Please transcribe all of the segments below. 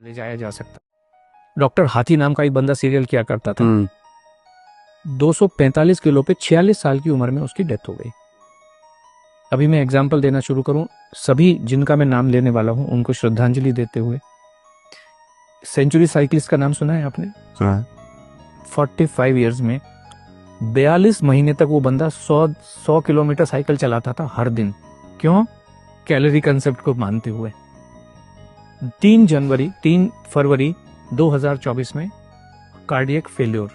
ले जाया जा सकता। डॉक्टर हाथी नाम का एक बंदा सीरियल किया करता था। 245 किलो पे 46 साल की उम्र में उसकी डेथ हो गई। अभी मैं एग्जाम्पल देना शुरू करूं, सभी जिनका मैं नाम लेने वाला हूं उनको श्रद्धांजलि देते हुए। सेंचुरी साइकिलिस्ट का नाम सुना है आपने? सुना है। 45 इयर्स में 42 महीने तक वो बंदा 100 किलोमीटर साइकिल चलाता था हर दिन। क्यों? कैलोरी कंसेप्ट को मानते हुए। 3 फरवरी 2024 में कार्डियक फेल्योर।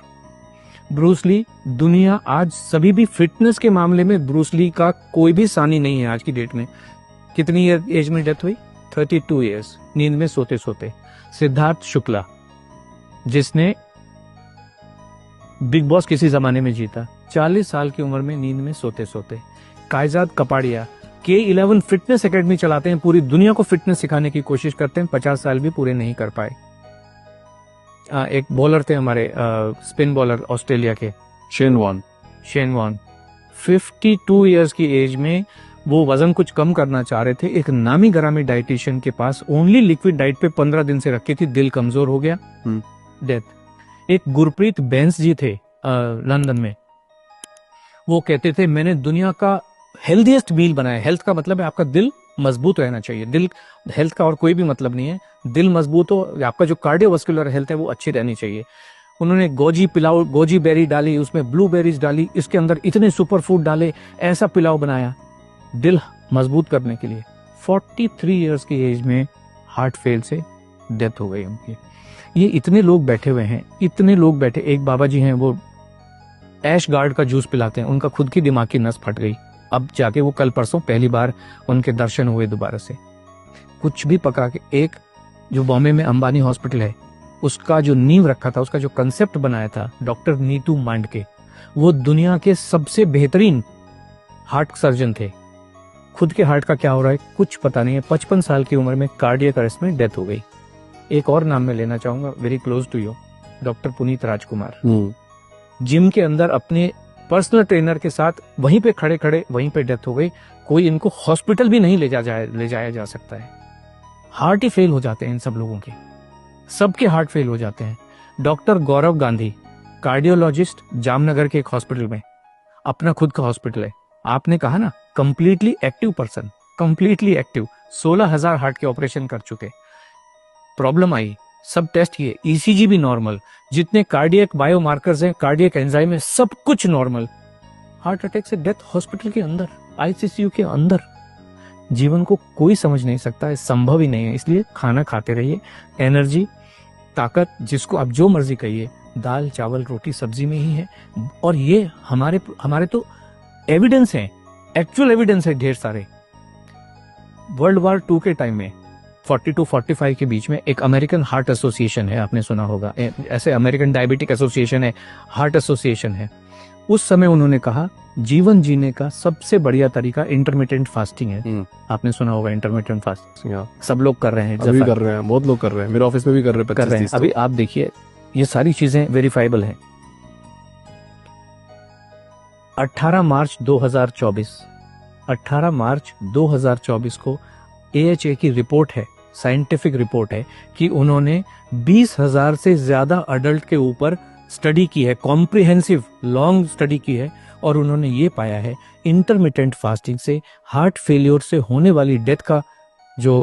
ब्रूस ली, दुनिया आज सभी भी फिटनेस के मामले में ब्रूस ली का कोई भी सानी नहीं है आज की डेट में। कितनी एज में डेथ हुई? 32 इयर्स, नींद में सोते सोते। सिद्धार्थ शुक्ला, जिसने बिग बॉस किसी जमाने में जीता, 40 साल की उम्र में नींद में सोते सोते। कायजाद कपाड़िया K11 फिटनेस एकेडमी चलाते हैं, पूरी दुनिया को फिटनेस सिखाने की कोशिश करते हैं, 50 साल भी पूरे नहीं कर पाए। एक बॉलर थे हमारे, स्पिन बॉलर ऑस्ट्रेलिया के, शेन वॉन 52 इयर्स की एज में वो वजन कुछ कम करना चाह रहे थे। एक नामी गरामी डाइटिशियन के पास ओनली लिक्विड डाइट पे 15 दिन से रखी थी, दिल कमजोर हो गया, डेथ। एक गुरप्रीत बैंस जी थे लंदन में, वो कहते थे मैंने दुनिया का हेल्दीएस्ट मील बनाया। हेल्थ का मतलब है आपका दिल मजबूत रहना चाहिए। दिल, हेल्थ का और कोई भी मतलब नहीं है। दिल मजबूत हो, आपका जो कार्डियोवास्कुलर हेल्थ है वो अच्छी रहनी चाहिए। उन्होंने गोजी पिलाओ, गोजी बेरी डाली, उसमें ब्लूबेरीज डाली, इसके अंदर इतने सुपर फूड डाले, ऐसा पिलाओ बनाया दिल मजबूत करने के लिए। 43 इयर्स की एज में हार्ट फेल से डेथ हो गई उनकी। ये इतने लोग बैठे हुए हैं, इतने लोग बैठे। एक बाबा जी हैं, वो ऐश गार्ड का जूस पिलाते हैं, उनका खुद की दिमाग की नस फट गई। अब जाके वो कल परसों पहली बार उनके दर्शन हुए दोबारा से। कुछ भी पका के, एक जो बॉम्बे में अंबानी हॉस्पिटल है, उसका जो नींव रखा था, उसका जो कंसेप्ट बनाया था डॉक्टर नीतू मांडके, वो दुनिया के सबसे बेहतरीन हार्ट सर्जन थे। खुद के हार्ट का क्या हो रहा है कुछ पता नहीं है। 55 साल की उम्र में कार्डियक अरेस्ट में डेथ हो गई। एक और नाम मैं लेना चाहूंगा, very close to you, doctor Puneet Rajkumar. Gym के अंदर अपने पर्सनल ट्रेनर के साथ वहीं पे खड़े खड़े वहीं पे डेथ हो गई। कोई इनको हॉस्पिटल भी नहीं ले जाया जा सकता है। हार्ट ही फेल हो जाते हैं इन सब लोगों के, सबके हार्ट फेल हो जाते हैं। डॉक्टर गौरव गांधी, कार्डियोलॉजिस्ट, जामनगर के एक हॉस्पिटल में, अपना खुद का हॉस्पिटल है। आपने कहा ना completely active person, completely active, 16,000 heart के ऑपरेशन कर चुके। प्रॉब्लम आई, सब टेस्ट किए, ईसीजी भी नॉर्मल, जितने कार्डियक बायोमार्कर्स हैं, कार्डियक एंजाइम है, सब कुछ नॉर्मल। हार्ट अटैक से डेथ हॉस्पिटल के अंदर, आईसीयू के अंदर। जीवन को कोई समझ नहीं सकता है, संभव ही नहीं है। इसलिए खाना खाते रहिए, एनर्जी, ताकत, जिसको आप जो मर्जी कहिए, दाल चावल रोटी सब्जी में ही है। और ये हमारे तो एविडेंस है, एक्चुअल एविडेंस है ढेर सारे। वर्ल्ड वॉर 2 के टाइम में 40-45 के बीच में एक अमेरिकन हार्ट एसोसिएशन है, आपने सुना होगा, ऐसे अमेरिकन डायबिटिक एसोसिएशन है, हार्ट एसोसिएशन है। उस समय उन्होंने कहा जीवन जीने का सबसे बढ़िया तरीका इंटरमिटेंट फास्टिंग है। आपने सुना होगा इंटरमिटेंट फास्टिंग, सब लोग कर रहे हैं, अभी कर रहे हैं, बहुत लोग कर रहे हैं, मेरे ऑफिस में भी कर रहे हैं। अभी आप देखिए, ये सारी चीजें वेरीफाइबल हैं। 18 मार्च 2024 को AHA की रिपोर्ट है, साइंटिफिक रिपोर्ट है, कि उन्होंने 20,000 से ज्यादा अडल्ट के ऊपर स्टडी की है, कॉम्प्रिहेंसिव लॉन्ग स्टडी की है, और उन्होंने ये पाया है इंटरमिटेंट फास्टिंग से हार्ट फेलियर से होने वाली डेथ का जो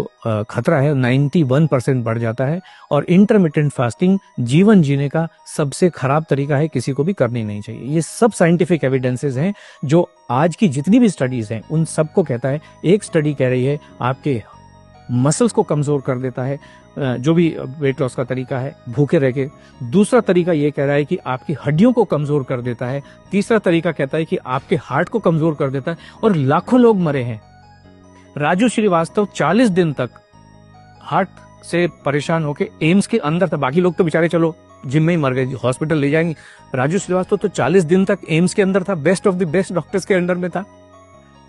खतरा है 91% बढ़ जाता है। और इंटरमिटेंट फास्टिंग जीवन जीने का सबसे खराब तरीका है, किसी को भी करनी नहीं चाहिए। ये सब साइंटिफिक एविडेंसेस हैं, जो आज की जितनी भी स्टडीज हैं उन सबको कहता है। एक स्टडी कह रही है आपके मसल्स को कमजोर कर देता है, जो भी वेट लॉस का तरीका है, भूखे रह के। दूसरा तरीका ये कह रहा है कि आपकी हड्डियों को कमजोर कर देता है। तीसरा तरीका कहता है कि आपके हार्ट को कमजोर कर देता है। और लाखों लोग मरे हैं। राजू श्रीवास्तव 40 दिन तक हार्ट से परेशान होके एम्स के अंदर था। बाकी लोग तो बेचारे चलो जिम में ही मर गए, हॉस्पिटल ले जाएंगे। राजू श्रीवास्तव तो 40 दिन तक एम्स के अंदर था, best of the best doctors के अंडर में था।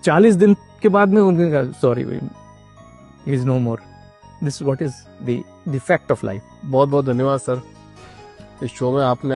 40 दिन के बाद में उन्होंने कहा sorry, is no more. This what is the fact of life. बहुत बहुत धन्यवाद सर, इस शो में आपने